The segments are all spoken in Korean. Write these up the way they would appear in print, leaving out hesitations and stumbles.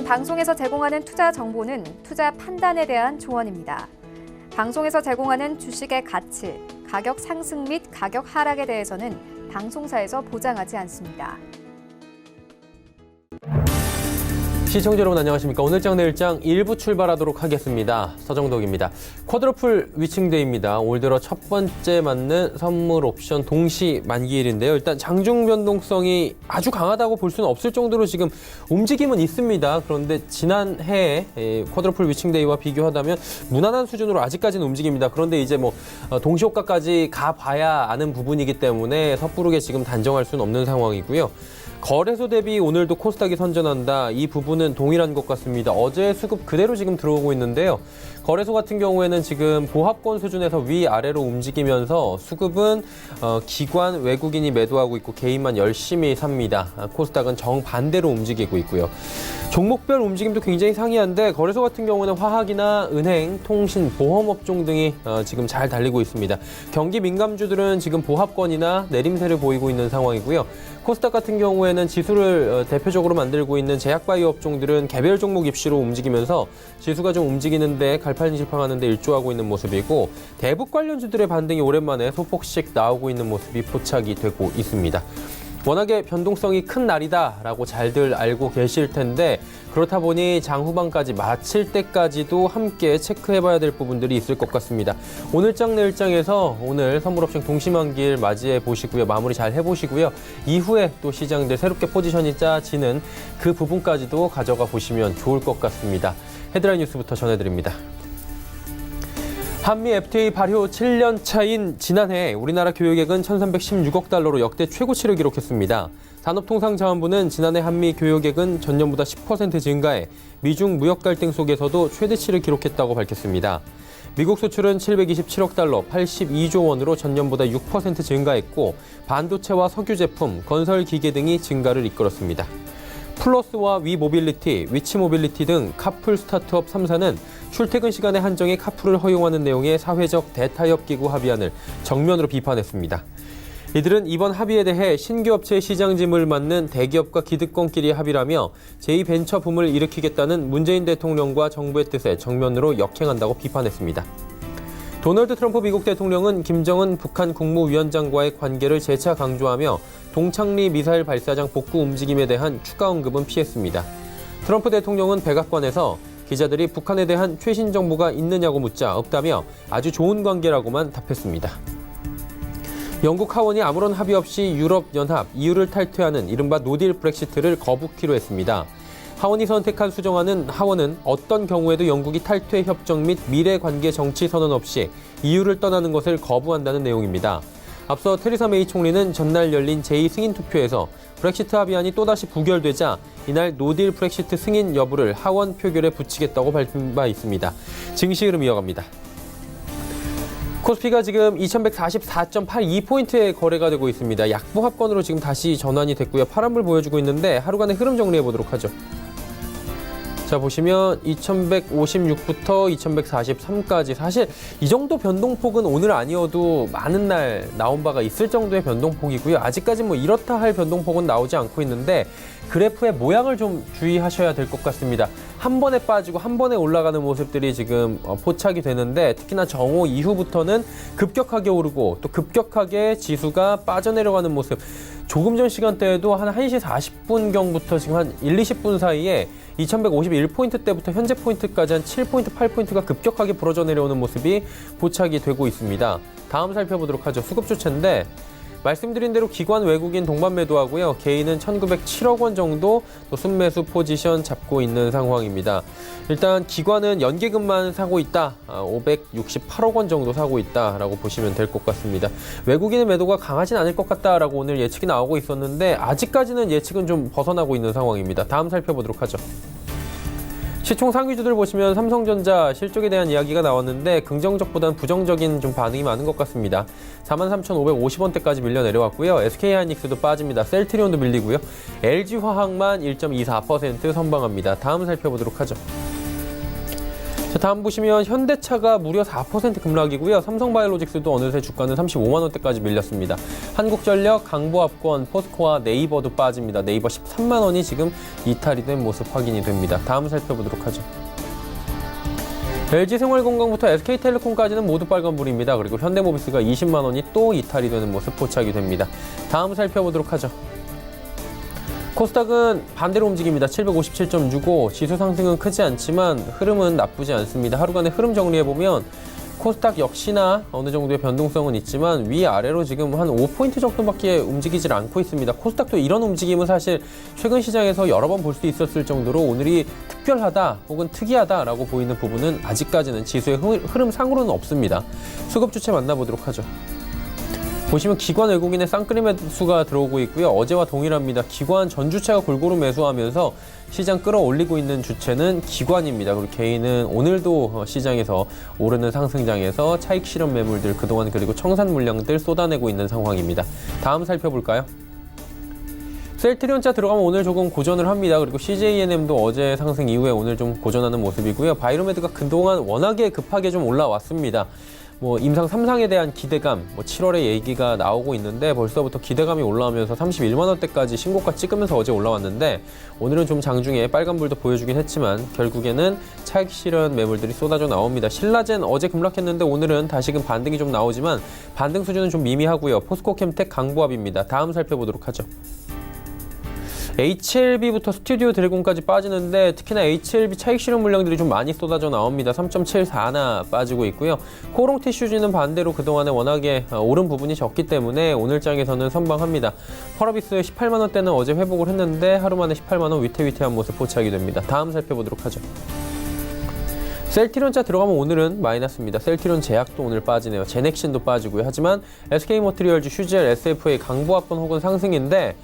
본 방송에서 제공하는 투자 정보는 투자 판단에 대한 조언입니다. 방송에서 제공하는 주식의 가치, 가격 상승 및 가격 하락에 대해서는 방송사에서 보장하지 않습니다. 시청자 여러분 안녕하십니까. 오늘장 내일장 1부 출발하도록 하겠습니다. 서정덕입니다. 쿼드러플 위칭데이입니다. 올 들어 첫 번째 맞는 선물 옵션 동시 만기일인데요. 일단 장중 변동성이 아주 강하다고 볼 수는 없을 정도로 지금 움직임은 있습니다. 그런데 지난해 쿼드러플 위칭데이와 비교하다면 무난한 수준으로 아직까지는 움직입니다. 그런데 이제 동시효과까지 가봐야 아는 부분이기 때문에 섣부르게 지금 단정할 수는 없는 상황이고요. 거래소 대비 오늘도 코스닥이 선전한다. 이 부분은 동일한 것 같습니다. 어제 수급 그대로 지금 들어오고 있는데요. 거래소 같은 경우에는 지금 보합권 수준에서 위아래로 움직이면서 수급은 기관, 외국인이 매도하고 있고 개인만 열심히 삽니다. 코스닥은 정반대로 움직이고 있고요. 종목별 움직임도 굉장히 상이한데 거래소 같은 경우는 화학이나 은행, 통신, 보험업종 등이 지금 잘 달리고 있습니다. 경기 민감주들은 지금 보합권이나 내림세를 보이고 있는 상황이고요. 코스닥 같은 경우에는 지수를 대표적으로 만들고 있는 제약바이오 업종들은 개별 종목 입시로 움직이면서 지수가 좀 움직이는데 갈팡질팡하는데 일조하고 있는 모습이고 대북 관련주들의 반등이 오랜만에 소폭씩 나오고 있는 모습이 포착이 되고 있습니다. 워낙에 변동성이 큰 날이다라고 잘들 알고 계실 텐데 그렇다 보니 장 후반까지 마칠 때까지도 함께 체크해봐야 될 부분들이 있을 것 같습니다. 오늘장 내일장에서 오늘 선물옵션 동시만기일 맞이해 보시고요. 마무리 잘 해보시고요. 이후에 또 시장들 새롭게 포지션이 짜지는 그 부분까지도 가져가 보시면 좋을 것 같습니다. 헤드라인 뉴스부터 전해드립니다. 한미 FTA 발효 7년 차인 지난해 우리나라 교역액은 1,316억 달러로 역대 최고치를 기록했습니다. 산업통상자원부는 지난해 한미 교역액은 전년보다 10% 증가해 미중 무역 갈등 속에서도 최대치를 기록했다고 밝혔습니다. 미국 수출은 727억 달러, 82조 원으로 전년보다 6% 증가했고 반도체와 석유 제품, 건설 기계 등이 증가를 이끌었습니다. 플러스와 위모빌리티, 위치모빌리티 등 카풀 스타트업 3사는 출퇴근 시간의 한정에 카풀을 허용하는 내용의 사회적 대타협 기구 합의안을 정면으로 비판했습니다. 이들은 이번 합의에 대해 신규 업체의 시장짐을 맡는 대기업과 기득권끼리 합의라며 제2벤처붐을 일으키겠다는 문재인 대통령과 정부의 뜻에 정면으로 역행한다고 비판했습니다. 도널드 트럼프 미국 대통령은 김정은 북한 국무위원장과의 관계를 재차 강조하며 동창리 미사일 발사장 복구 움직임에 대한 추가 언급은 피했습니다. 트럼프 대통령은 백악관에서 기자들이 북한에 대한 최신 정보가 있느냐고 묻자 없다며 아주 좋은 관계라고만 답했습니다. 영국 하원이 아무런 합의 없이 유럽연합, EU를 탈퇴하는 이른바 노딜 브렉시트를 거부키로 했습니다. 하원이 선택한 수정안은 하원은 어떤 경우에도 영국이 탈퇴 협정 및 미래 관계 정치 선언 없이 EU를 떠나는 것을 거부한다는 내용입니다. 앞서 테레사 메이 총리는 전날 열린 제2승인 투표에서 브렉시트 합의안이 또다시 부결되자 이날 노딜 브렉시트 승인 여부를 하원 표결에 붙이겠다고 밝힌 바 있습니다. 증시 흐름 이어갑니다. 코스피가 지금 2144.82포인트에 거래가 되고 있습니다. 약보합권으로 지금 다시 전환이 됐고요. 파란불 보여주고 있는데 하루간의 흐름 정리해 보도록 하죠. 자, 보시면 2156부터 2143까지 사실 이 정도 변동폭은 오늘 아니어도 많은 날 나온 바가 있을 정도의 변동폭이고요. 아직까지 이렇다 할 변동폭은 나오지 않고 있는데 그래프의 모양을 좀 주의하셔야 될 것 같습니다. 한 번에 빠지고 한 번에 올라가는 모습들이 지금 포착이 되는데 특히나 정오 이후부터는 급격하게 오르고 또 급격하게 지수가 빠져내려가는 모습. 조금 전 시간대에도 한 1시 40분경부터 지금 한 1, 20분 사이에 2151포인트 때부터 현재 포인트까지 한 7포인트, 8포인트가 급격하게 부러져 내려오는 모습이 포착이 되고 있습니다. 다음 살펴보도록 하죠. 수급 주체인데 말씀드린 대로 기관 외국인 동반 매도하고요. 개인은 1,907억 원 정도 또 순매수 포지션 잡고 있는 상황입니다. 일단 기관은 연계금만 사고 있다. 568억 원 정도 사고 있다라고 보시면 될 것 같습니다. 외국인의 매도가 강하진 않을 것 같다라고 오늘 예측이 나오고 있었는데 아직까지는 예측은 좀 벗어나고 있는 상황입니다. 다음 살펴보도록 하죠. 시총 상위주들 보시면 삼성전자 실적에 대한 이야기가 나왔는데 긍정적보다는 부정적인 좀 반응이 많은 것 같습니다. 43,550원대까지 밀려 내려왔고요. SK하이닉스도 빠집니다. 셀트리온도 밀리고요. LG화학만 1.24% 선방합니다. 다음 살펴보도록 하죠. 자, 다음 보시면 현대차가 무려 4% 급락이고요. 삼성바이오로직스도 어느새 주가는 35만 원대까지 밀렸습니다. 한국전력, 강보합권, 포스코와 네이버도 빠집니다. 네이버 13만 원이 지금 이탈이 된 모습 확인이 됩니다. 다음 살펴보도록 하죠. LG생활건강부터 SK텔레콤까지는 모두 빨간불입니다. 그리고 현대모비스가 20만 원이 또 이탈이 되는 모습 포착이 됩니다. 다음 살펴보도록 하죠. 코스닥은 반대로 움직입니다. 757.65, 지수 상승은 크지 않지만 흐름은 나쁘지 않습니다. 하루간의 흐름 정리해보면 코스닥 역시나 어느 정도의 변동성은 있지만 위아래로 지금 한 5포인트 정도밖에 움직이질 않고 있습니다. 코스닥도 이런 움직임은 사실 최근 시장에서 여러 번 볼 수 있었을 정도로 오늘이 특별하다 혹은 특이하다라고 보이는 부분은 아직까지는 지수의 흐름상으로는 없습니다. 수급 주체 만나보도록 하죠. 보시면 기관 외국인의 쌍끌이 매수가 들어오고 있고요. 어제와 동일합니다. 기관 전주체가 골고루 매수하면서 시장 끌어올리고 있는 주체는 기관입니다. 그리고 개인은 오늘도 시장에서 오르는 상승장에서 차익 실현 매물들 그동안 그리고 청산 물량들 쏟아내고 있는 상황입니다. 다음 살펴볼까요? 셀트리온차 들어가면 오늘 조금 고전을 합니다. 그리고 CJENM도 어제 상승 이후에 오늘 좀 고전하는 모습이고요. 바이로메드가 그동안 워낙에 급하게 좀 올라왔습니다. 임상 3상에 대한 기대감, 7월에 얘기가 나오고 있는데 벌써부터 기대감이 올라오면서 31만 원대까지 신고가 찍으면서 어제 올라왔는데 오늘은 좀 장중에 빨간불도 보여주긴 했지만 결국에는 차익 실현 매물들이 쏟아져 나옵니다. 신라젠 어제 급락했는데 오늘은 다시금 반등이 좀 나오지만 반등 수준은 좀 미미하고요. 포스코캠텍 강보합입니다. 다음 살펴보도록 하죠. HLB부터 스튜디오 드래곤까지 빠지는데 특히나 HLB 차익 실현 물량들이 좀 많이 쏟아져 나옵니다. 3.74나 빠지고 있고요. 코롱티슈즈는 반대로 그동안에 워낙에 오른 부분이 적기 때문에 오늘 장에서는 선방합니다. 펄어비스 18만 원대는 어제 회복을 했는데 하루 만에 18만 원 위태위태한 모습 포착이 됩니다. 다음 살펴보도록 하죠. 셀트리온차 들어가면 오늘은 마이너스입니다. 셀트리온 제약도 오늘 빠지네요. 제넥신도 빠지고요. 하지만 SK머티리얼즈, 휴지엘, SFA, 강보합권 혹은 상승인데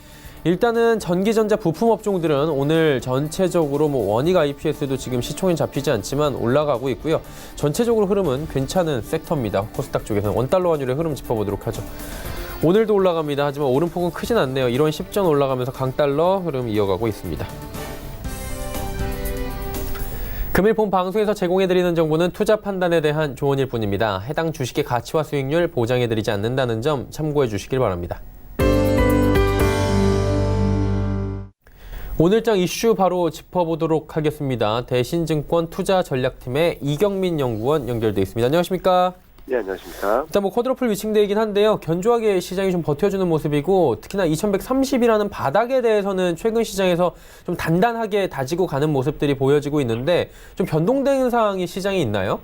일단은 전기전자 부품 업종들은 오늘 전체적으로 원익 IPS도 지금 시총엔 잡히지 않지만 올라가고 있고요. 전체적으로 흐름은 괜찮은 섹터입니다. 코스닥 쪽에서는 원달러 환율의 흐름 짚어보도록 하죠. 오늘도 올라갑니다. 하지만 오름폭은 크진 않네요. 1원 10전 올라가면서 강달러 흐름 이어가고 있습니다. 금일 본 방송에서 제공해드리는 정보는 투자 판단에 대한 조언일 뿐입니다. 해당 주식의 가치와 수익률 보장해드리지 않는다는 점 참고해 주시길 바랍니다. 오늘장 이슈 바로 짚어보도록 하겠습니다. 대신증권 투자전략팀의 이경민 연구원 연결돼 있습니다. 안녕하십니까? 네, 안녕하십니까? 일단 쿼드러플 위층대이긴 한데요. 견조하게 시장이 좀 버텨주는 모습이고 특히나 2130이라는 바닥에 대해서는 최근 시장에서 좀 단단하게 다지고 가는 모습들이 보여지고 있는데 좀 변동된 상황이 시장에 있나요?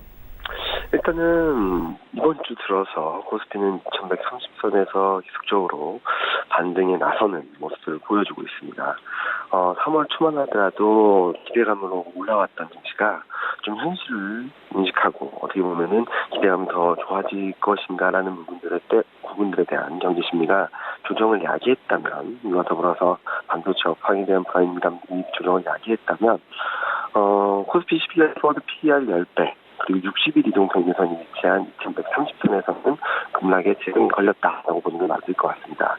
일단은 이번 주 들어서 코스피는 2130선에서 계속적으로 반등에 나서는 모습을 보여주고 있습니다. 3월 초만 하더라도 기대감으로 올라왔던 증시가 좀 현실을 인식하고 어떻게 보면은 기대감이 더 좋아질 것인가라는 부분들에 대한 경제 심리가 조정을 야기했다면, 이와 더불어서 반도체 업황에 대한 불안감이 조정을 야기했다면, 코스피 12개월 포워드 PER 10배, 그리고 60일 이동 평균선이 위치한 2130선에서는 급락에 제동이 걸렸다라고 보는 게 맞을 것 같습니다.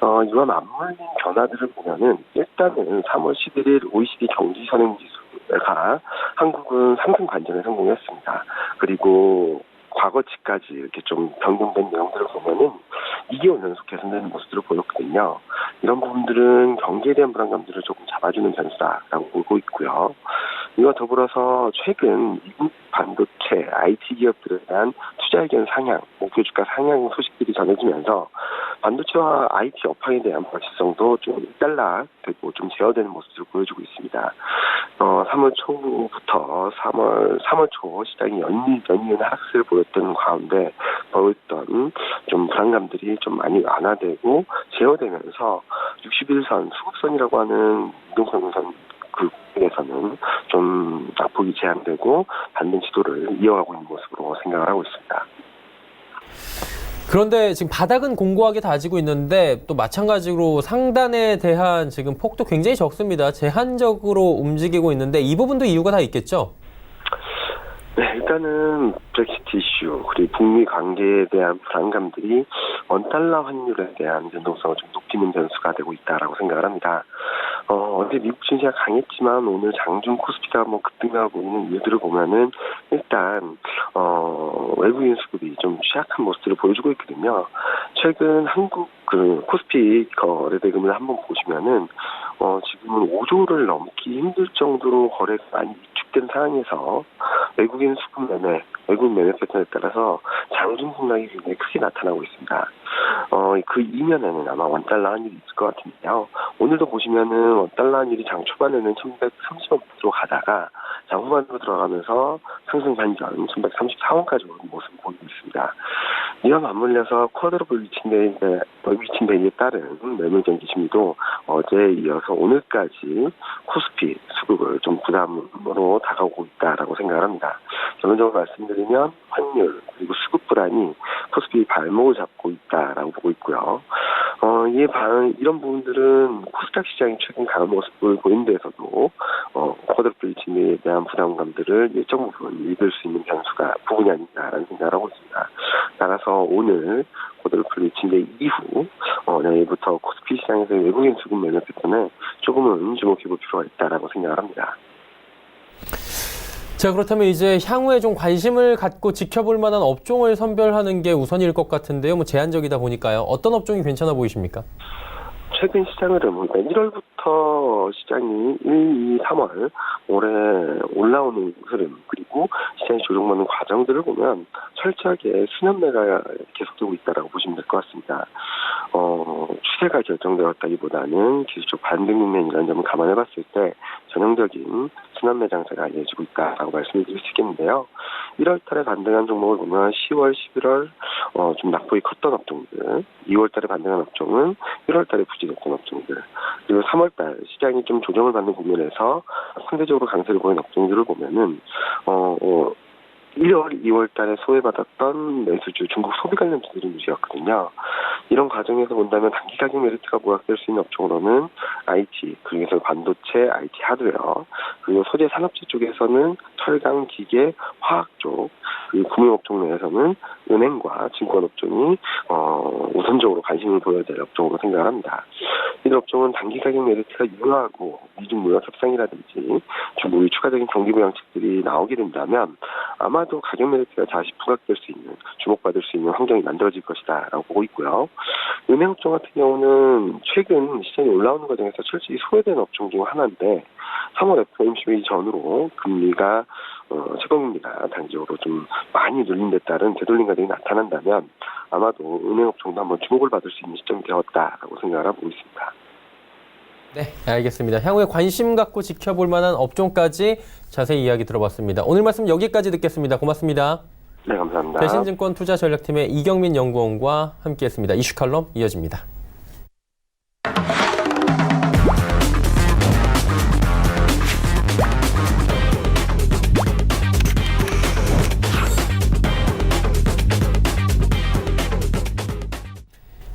이와 맞물린 변화들을 보면은 일단은 3월 11일 OECD 경기 선행지수가 한국은 상승 반전에 성공했습니다. 그리고 과거치까지 이렇게 좀 변동된 내용들을 보면은 2개월 연속 개선되는 모습들을 보였거든요. 이런 부분들은 경기에 대한 불안감들을 조금 잡아주는 변수다라고 보고 있고요. 이와 더불어서 최근 미국 반도체 IT 기업들에 대한 투자 의견 상향, 목표 주가 상향 소식들이 전해지면서 반도체와 IT 업황에 대한 불확실성도 좀 일단락되고 좀 제어되는 모습을 보여주고 있습니다. 3월 초부터 3월 초 시장이 연이은 하락세를 보였던 가운데 보였던 좀 불안감들이 좀 많이 완화되고 제어되면서 61선, 수급선이라고 하는 이동평균선 그에서는 좀 낙폭이 제한되고 반등 시도를 이어가고 있는 모습으로 생각을 하고 있습니다. 그런데 지금 바닥은 공고하게 다지고 있는데 또 마찬가지로 상단에 대한 지금 폭도 굉장히 적습니다. 제한적으로 움직이고 있는데 이 부분도 이유가 다 있겠죠? 네, 일단은 브렉시트 이슈 그리고 북미 관계에 대한 불안감들이 원달러 환율에 대한 변동성을 좀 높이는 변수가 되고 있다라고 생각을 합니다. 어제 미국 증시가 강했지만 오늘 장중 코스피가 한번 급등하고 있는 이유들을 보면은 일단 외국인 수급이 좀 취약한 모습들을 보여주고 있거든요. 최근 한국 코스피 거래 대금을 한번 보시면은 지금은 5조를 넘기 힘들 정도로 거래가 많이 위축된 상황에서 외국인 수급 매매, 외국인 매매 패턴에 따라서 장중 폭락이 굉장히 크게 나타나고 있습니다. 그 이면에는 아마 원달러 환율이 있을 것 같은데요. 오늘도 보시면은 원달러 환율이 장 초반에는 1130원대로 가다가 장 후반으로 들어가면서 상승 반전 1134원까지 오른 모습을 보이고 있습니다. 이와 맞물려서 쿼드러플 위침대에 따른 매물 경기 심리도 어제에 이어서 오늘까지 코스피 수급을 좀 부담으로 다가오고 있다라고 생각을 합니다. 결론적으로 말씀드리면 환율 그리고 수급 불안이 코스피 발목을 잡고 있다라고 보고 있고요. 이런 부분들은 코스닥 시장이 최근 강한 모습을 보이는 데에서도 쿼드러플 위침대에 대한 부담감들을 일정 부분 읽을 수 있는 부분이 아닌가라는 생각을 하고 있습니다. 따라서 오늘 쿼드러플 위침대 이후 내일부터 코스피 시장에서의 외국인 수급 매매 패턴에 조금은 주목해볼 필요가 있다라고 생각을 합니다. 자, 그렇다면 이제 향후에 좀 관심을 갖고 지켜볼 만한 업종을 선별하는 게 우선일 것 같은데요. 제한적이다 보니까요. 어떤 업종이 괜찮아 보이십니까? 최근 시장 흐름은 1월부터 시장이 1, 2, 3월 올해 올라오는 흐름 그리고 시장이 조정받는 과정들을 보면 철저하게 수렴매가 계속되고 있다고 보시면 될 것 같습니다. 추세가 결정되었다기보다는 기술적 반등 국면이라는 점을 감안해 봤을 때 전형적인 순환매 장세가 이어지고 있다라고 말씀을 드릴 수 있겠는데요. 1월 달에 반등한 종목을 보면 10월, 11월 좀 낙폭이 컸던 업종들, 2월 달에 반등한 업종은 1월 달에 부진했던 업종들, 그리고 3월 달 시장이 좀 조정을 받는 국면에서 상대적으로 강세를 보인 업종들을 보면은 1월, 2월 달에 소외받았던 매수주, 중국 소비 관련주들이 유지였거든요. 이런 과정에서 본다면 단기 가격 메리트가 부각될 수 있는 업종으로는 IT, 그중에서 반도체, IT 하드웨어, 그리고 소재 산업재 쪽에서는 철강, 기계, 화학 쪽, 그리고 금융업종 내에서는 은행과 증권업종이 우선적으로 관심을 보여야 될 업종으로 생각을 합니다. 이런 업종은 단기 가격 메리트가 유효하고 미중 무역 협상이라든지 중국의 추가적인 경기 부양책들이 나오게 된다면 아마도 가격 메리트가 다시 부각될 수 있는, 주목받을 수 있는 환경이 만들어질 것이다라고 보고 있고요. 은행업종 같은 경우는 최근 시장이 올라오는 과정에서 철저히 소외된 업종 중 하나인데 3월 FOMC 전후로 금리가 최고금리가 단기적으로 좀 많이 눌린 데 따른 되돌림 과정이 나타난다면 아마도 은행업종도 한번 주목을 받을 수 있는 시점이 되었다라고 생각을 하고 있습니다. 네, 알겠습니다. 향후에 관심 갖고 지켜볼 만한 업종까지 자세히 이야기 들어봤습니다. 오늘 말씀 여기까지 듣겠습니다. 고맙습니다. 네, 감사합니다. 대신증권 투자전략팀의 이경민 연구원과 함께했습니다. 이슈 칼럼 이어집니다.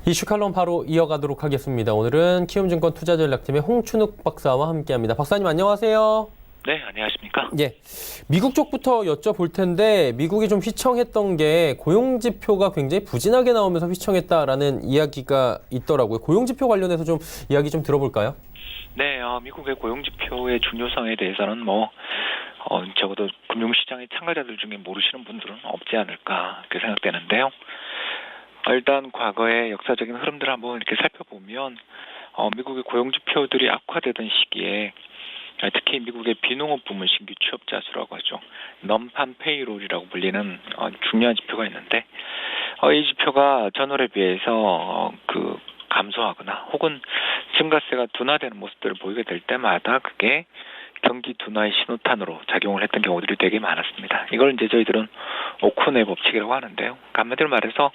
이슈 칼럼 바로 이어가도록 하겠습니다. 오늘은 키움증권 투자전략팀의 홍춘욱 박사와 함께합니다. 박사님 안녕하세요. 네, 안녕하십니까? 예, 미국 쪽부터 여쭤볼 텐데 미국이 좀 휘청했던 게 고용지표가 굉장히 부진하게 나오면서 휘청했다라는 이야기가 있더라고요. 고용지표 관련해서 좀 이야기 좀 들어볼까요? 네, 미국의 고용지표의 중요성에 대해서는 적어도 금융시장의 참가자들 중에 모르시는 분들은 없지 않을까 그렇게 생각되는데요. 일단 과거의 역사적인 흐름들을 한번 이렇게 살펴보면 미국의 고용지표들이 악화되던 시기에 특히 미국의 비농업 부문 신규 취업자 수라고 하죠. 넘판 페이롤이라고 불리는 중요한 지표가 있는데 이 지표가 전월에 비해서 감소하거나 혹은 증가세가 둔화되는 모습들을 보이게 될 때마다 그게 경기 둔화의 신호탄으로 작용을 했던 경우들이 되게 많았습니다. 이걸 이제 저희들은 오쿠네 법칙이라고 하는데요. 한마디로 말해서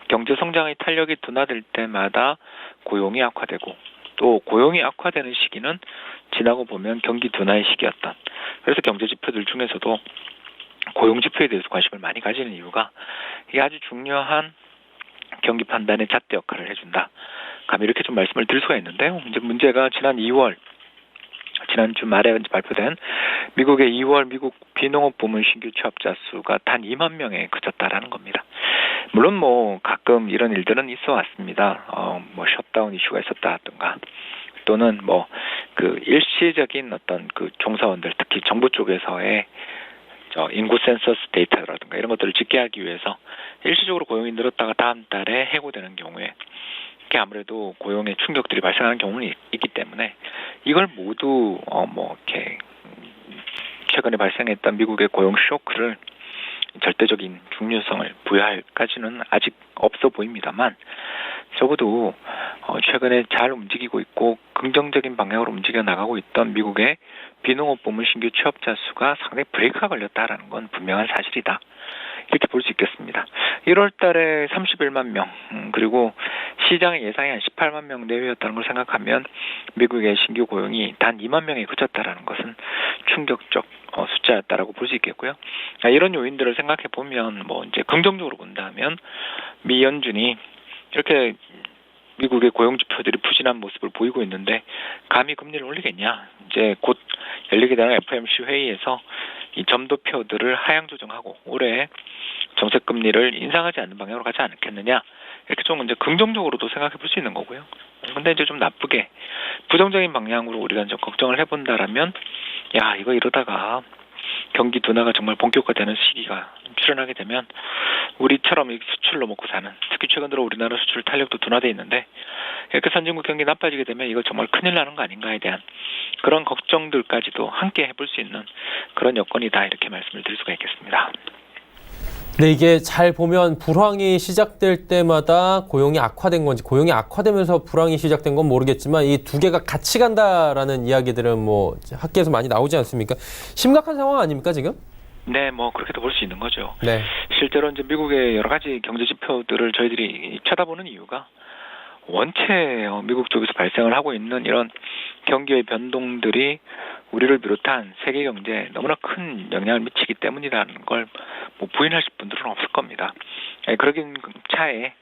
경제 성장의 탄력이 둔화될 때마다 고용이 악화되고 또 고용이 악화되는 시기는 지나고 보면 경기 둔화의 시기였던. 그래서 경제 지표들 중에서도 고용 지표에 대해서 관심을 많이 가지는 이유가 이게 아주 중요한 경기 판단의 잣대 역할을 해준다. 감히 이렇게 좀 말씀을 드릴 수가 있는데요. 이제 문제가 지난 2월 지난주 말에 발표된 미국의 2월 미국 비농업 부문 신규 취업자 수가 단 2만 명에 그쳤다라는 겁니다. 물론 뭐 가끔 이런 일들은 있어 왔습니다. 뭐 셧다운 이슈가 있었다든가 또는 뭐 그 일시적인 어떤 그 종사원들 특히 정부 쪽에서의 인구 센서스 데이터라든가 이런 것들을 집계하기 위해서 일시적으로 고용이 늘었다가 다음 달에 해고되는 경우에 이게 아무래도 고용의 충격들이 발생하는 경우는 있기 때문에 이걸 모두 뭐 이렇게 최근에 발생했던 미국의 고용 쇼크를 절대적인 중요성을 부여할까지는 아직 없어 보입니다만 적어도 최근에 잘 움직이고 있고 긍정적인 방향으로 움직여 나가고 있던 미국의 비농업 부문 신규 취업자 수가 상당히 브레이크가 걸렸다라는 건 분명한 사실이다. 이렇게 볼 수 있겠습니다. 1월 달에 31만 명, 그리고 시장의 예상이 한 18만 명 내외였다는 걸 생각하면 미국의 신규 고용이 단 2만 명에 그쳤다라는 것은 충격적 숫자였다라고 볼 수 있겠고요. 이런 요인들을 생각해 보면 뭐 이제 긍정적으로 본다면 미 연준이 이렇게 미국의 고용 지표들이 부진한 모습을 보이고 있는데 감히 금리를 올리겠냐? 이제 곧 열리게 되는 FOMC 회의에서 이 점도표들을 하향 조정하고 올해 정책 금리를 인상하지 않는 방향으로 가지 않겠느냐? 이렇게 좀 이제 긍정적으로도 생각해 볼 수 있는 거고요. 근데 이제 좀 나쁘게 부정적인 방향으로 우리가 좀 걱정을 해본다라면 야 이거 이러다가 경기 둔화가 정말 본격화되는 시기가 출현하게 되면 우리처럼 수출로 먹고 사는 특히 최근 들어 우리나라 수출 탄력도 둔화돼 있는데 이렇게 선진국 경기 나빠지게 되면 이거 정말 큰일 나는 거 아닌가에 대한 그런 걱정들까지도 함께 해볼 수 있는 그런 여건이다 이렇게 말씀을 드릴 수가 있겠습니다. 네, 이게 잘 보면 불황이 시작될 때마다 고용이 악화된 건지 고용이 악화되면서 불황이 시작된 건 모르겠지만 이 두 개가 같이 간다라는 이야기들은 뭐 학계에서 많이 나오지 않습니까? 심각한 상황 아닙니까 지금? 네, 뭐 그렇게도 볼 수 있는 거죠. 네. 실제로 이제 미국의 여러 가지 경제 지표들을 저희들이 쳐다보는 이유가 원체 미국 쪽에서 발생을 하고 있는 이런 경기의 변동들이 우리를 비롯한 세계 경제에 너무나 큰 영향을 미치기 때문이라는 걸 뭐 부인하실 분들은 없을 겁니다. 그러긴 차에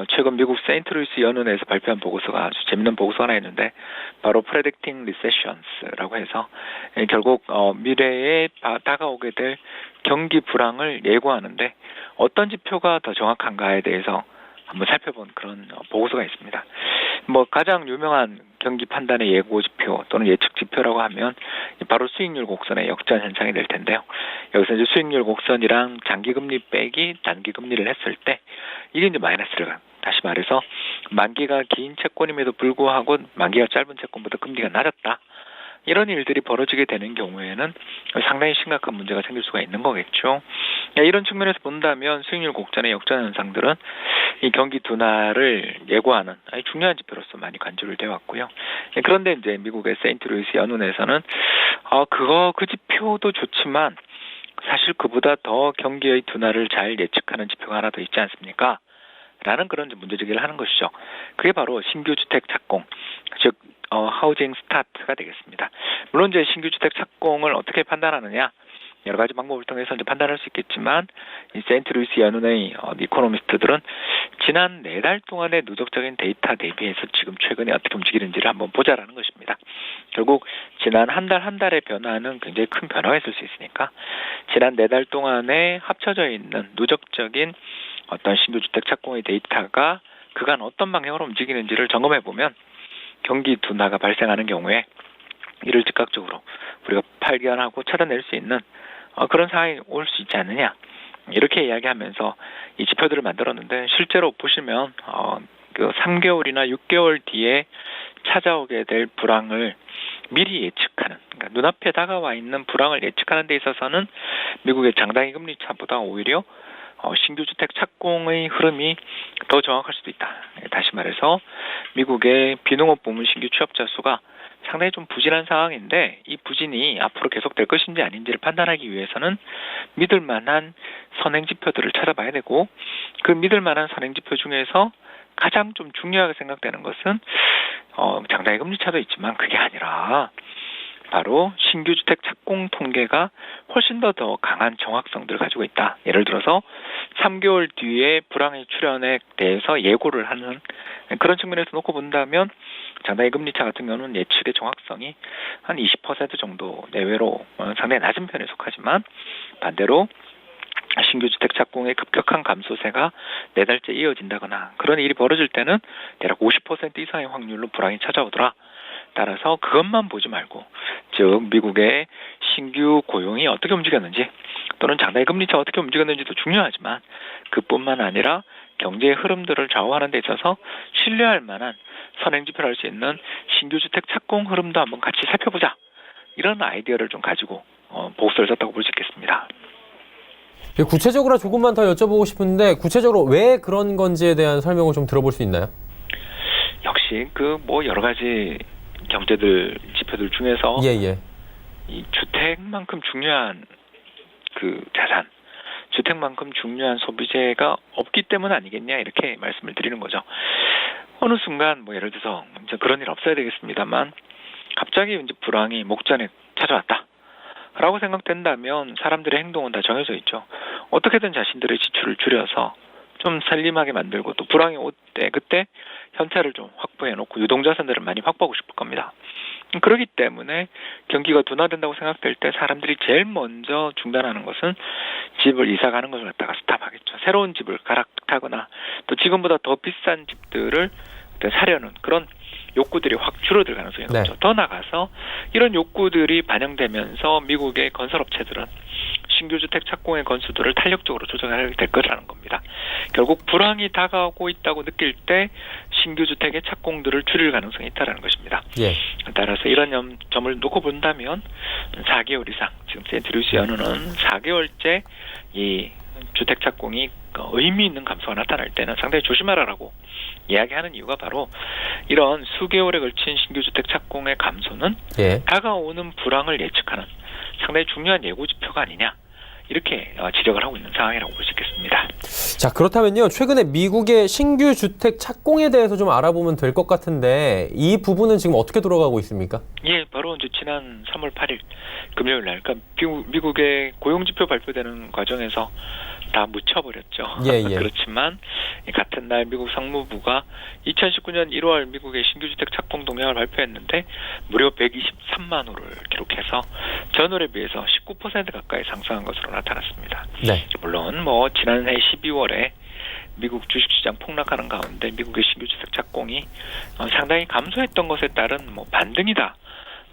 최근 미국 세인트루이스 연은에서 발표한 보고서가 아주 재밌는 보고서가 하나 있는데 바로 Predicting Recessions라고 해서 결국 미래에 다가오게 될 경기 불황을 예고하는데 어떤 지표가 더 정확한가에 대해서 한번 살펴본 그런 보고서가 있습니다. 뭐 가장 유명한 경기 판단의 예고 지표 또는 예측 지표라고 하면 바로 수익률 곡선의 역전 현상이 될 텐데요. 여기서 이제 수익률 곡선이랑 장기금리 빼기 단기금리를 했을 때 이게 이제 마이너스를 다시 말해서 만기가 긴 채권임에도 불구하고 만기가 짧은 채권보다 금리가 낮았다. 이런 일들이 벌어지게 되는 경우에는 상당히 심각한 문제가 생길 수가 있는 거겠죠. 이런 측면에서 본다면 수익률 곡선의 역전 현상들은 이 경기 둔화를 예고하는 아주 중요한 지표로서 많이 간주를 되어 왔고요. 그런데 이제 미국의 세인트루이스 연은에서는 그 지표도 좋지만 사실 그보다 더 경기의 둔화를 잘 예측하는 지표가 하나 더 있지 않습니까? 라는 그런 문제제기를 하는 것이죠. 그게 바로 신규 주택 착공, 즉 하우징 스타트가 되겠습니다. 물론 이제 신규 주택 착공을 어떻게 판단하느냐 여러 가지 방법을 통해서 이제 판단할 수 있겠지만 이 세인트루이스 연은의 이코노미스트들은 지난 4달 동안의 누적적인 데이터 대비해서 지금 최근에 어떻게 움직이는지를 한번 보자라는 것입니다. 결국 지난 한 달의 변화는 굉장히 큰 변화가 있을 수 있으니까 지난 4달 동안에 합쳐져 있는 누적적인 어떤 신규 주택 착공의 데이터가 그간 어떤 방향으로 움직이는지를 점검해 보면 경기 둔화가 발생하는 경우에 이를 즉각적으로 우리가 발견하고 찾아낼 수 있는 그런 상황이 올 수 있지 않느냐 이렇게 이야기하면서 이 지표들을 만들었는데 실제로 보시면 그 3개월이나 6개월 뒤에 찾아오게 될 불황을 미리 예측하는 그러니까 눈앞에 다가와 있는 불황을 예측하는 데 있어서는 미국의 장단기 금리 차보다 오히려 신규 주택 착공의 흐름이 더 정확할 수도 있다. 다시 말해서 미국의 비농업 부문 신규 취업자 수가 상당히 좀 부진한 상황인데 이 부진이 앞으로 계속될 것인지 아닌지를 판단하기 위해서는 믿을 만한 선행 지표들을 찾아봐야 되고 그 믿을 만한 선행 지표 중에서 가장 좀 중요하게 생각되는 것은 장단기 금리 차도 있지만 그게 아니라 바로 신규 주택 착공 통계가 훨씬 더 강한 정확성들을 가지고 있다. 예를 들어서 3개월 뒤에 불황의 출현에 대해서 예고를 하는 그런 측면에서 놓고 본다면 장단기 금리차 같은 경우는 예측의 정확성이 한 20% 정도 내외로 상당히 낮은 편에 속하지만 반대로 신규 주택 착공의 급격한 감소세가 4달째 이어진다거나 그런 일이 벌어질 때는 대략 50% 이상의 확률로 불황이 찾아오더라. 따라서 그것만 보지 말고 즉 미국의 신규 고용이 어떻게 움직였는지 또는 장단기 금리차 어떻게 움직였는지도 중요하지만 그뿐만 아니라 경제의 흐름들을 좌우하는 데 있어서 신뢰할 만한 선행지표를 할 수 있는 신규 주택 착공 흐름도 한번 같이 살펴보자. 이런 아이디어를 좀 가지고 보고서를 썼다고 볼 수 있겠습니다. 구체적으로 조금만 더 여쭤보고 싶은데 구체적으로 왜 그런 건지에 대한 설명을 좀 들어볼 수 있나요? 역시 여러 가지 경제들 지표들 중에서 예. 이 주택만큼 중요한 자산, 주택만큼 중요한 소비재가 없기 때문 아니겠냐 이렇게 말씀을 드리는 거죠. 어느 순간 예를 들어서 이제 그런 일 없어야 되겠습니다만 갑자기 이제 불황이 목전에 찾아왔다. 라고 생각된다면 사람들의 행동은 다 정해져 있죠. 어떻게든 자신들의 지출을 줄여서 좀 살림하게 만들고 또 불황이 올 때 그때 현찰을 좀 확보해놓고 유동자산들을 많이 확보하고 싶을 겁니다. 그렇기 때문에 경기가 둔화된다고 생각될 때 사람들이 제일 먼저 중단하는 것은 집을 이사가는 것을 갖다가 스탑하겠죠. 새로운 집을 갈아타거나 또 지금보다 더 비싼 집들을 사려는 그런 욕구들이 확 줄어들 가능성이 높죠. 더 나가서 이런 욕구들이 반영되면서 미국의 건설업체들은 신규 주택 착공의 건수들을 탄력적으로 조정하게 될 거라는 겁니다. 결국 불황이 다가오고 있다고 느낄 때 신규 주택의 착공들을 줄일 가능성이 있다는 것입니다. 예. 따라서 이런 점을 놓고 본다면 4개월 이상, 지금 센트루스 연은은 4개월째 이 주택 착공이 의미 있는 감소가 나타날 때는 상당히 조심하라라고 이야기하는 이유가 바로 이런 수개월에 걸친 신규 주택 착공의 감소는 다가오는 불황을 예측하는 상당히 중요한 예고 지표가 아니냐 이렇게 지적을 하고 있는 상황이라고 볼 수 있겠습니다. 자, 그렇다면요. 최근에 미국의 신규 주택 착공에 대해서 좀 알아보면 될 것 같은데 이 부분은 지금 어떻게 돌아가고 있습니까? 예, 바로 이제 지난 3월 8일 금요일 날 그러니까 미국의 고용 지표 발표되는 과정에서 다 묻혀버렸죠. 예. 그렇지만 같은 날 미국 상무부가 2019년 1월 미국의 신규 주택 착공 동향을 발표했는데 무려 123만 호를 기록해서 전월에 비해서 19% 가까이 상승한 것으로 나타났습니다. 네. 물론 지난해 12월에 미국 주식시장 폭락하는 가운데 미국의 신규 주택 착공이 상당히 감소했던 것에 따른 반등이다.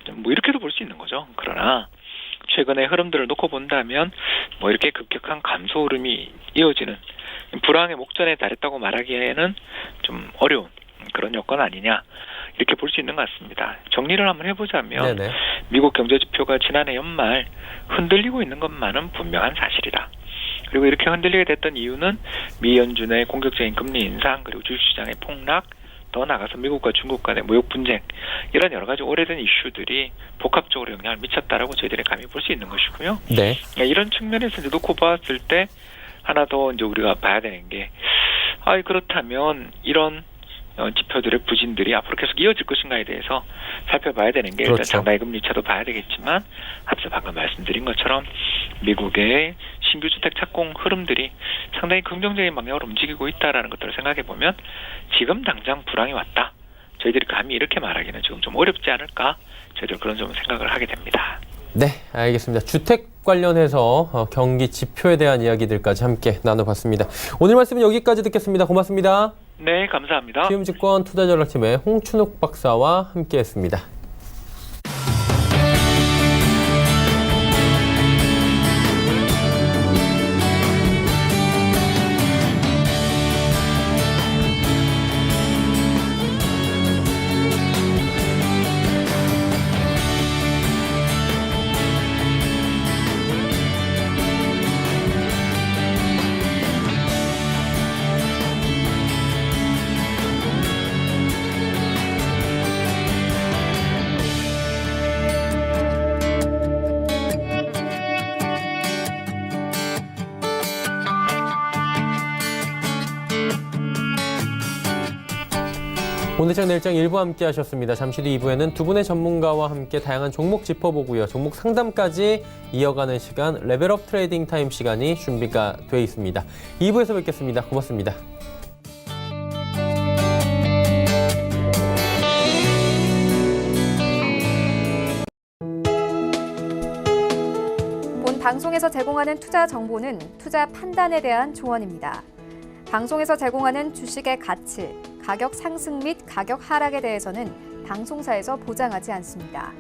이렇게도 볼 수 있는 거죠. 그러나 최근의 흐름들을 놓고 본다면 이렇게 급격한 감소 흐름이 이어지는 불황의 목전에 달했다고 말하기에는 좀 어려운 그런 여건 아니냐 이렇게 볼 수 있는 것 같습니다. 정리를 한번 해보자면 미국 경제지표가 지난해 연말 흔들리고 있는 것만은 분명한 사실이다. 그리고 이렇게 흔들리게 됐던 이유는 미 연준의 공격적인 금리 인상 그리고 주식시장의 폭락 더 나아가서 미국과 중국 간의 무역 분쟁 이런 여러 가지 오래된 이슈들이 복합적으로 영향을 미쳤다라고 저희들이 감히 볼 수 있는 것이고요. 네. 이런 측면에서 이제 놓고 봤을 때 하나 더 이제 우리가 봐야 되는 게 그렇다면 이런 지표들의 부진들이 앞으로 계속 이어질 것인가에 대해서 살펴봐야 되는 게 일단 장단기 금리차도 봐야 되겠지만 앞서 방금 말씀드린 것처럼 미국의 신규 주택 착공 흐름들이 상당히 긍정적인 방향으로 움직이고 있다라는 것들을 생각해 보면 지금 당장 불황이 왔다. 저희들이 감히 이렇게 말하기는 지금 좀 어렵지 않을까? 저희들 그런 좀 생각을 하게 됩니다. 네, 알겠습니다. 주택 관련해서 경기 지표에 대한 이야기들까지 함께 나눠봤습니다. 오늘 말씀은 여기까지 듣겠습니다. 고맙습니다. 네, 감사합니다. 키움증권 투자전략팀의 홍춘욱 박사와 함께했습니다. 오늘장 내일장 1부 함께 하셨습니다. 잠시 뒤 2부에는 두 분의 전문가와 함께 다양한 종목 짚어보고요. 종목 상담까지 이어가는 시간 레벨업 트레이딩 타임 시간이 준비가 돼 있습니다. 2부에서 뵙겠습니다. 고맙습니다. 방송에서 제공하는 투자 정보는 투자 판단에 대한 조언입니다. 방송에서 제공하는 주식의 가치, 가격 상승 및 가격 하락에 대해서는 방송사에서 보장하지 않습니다.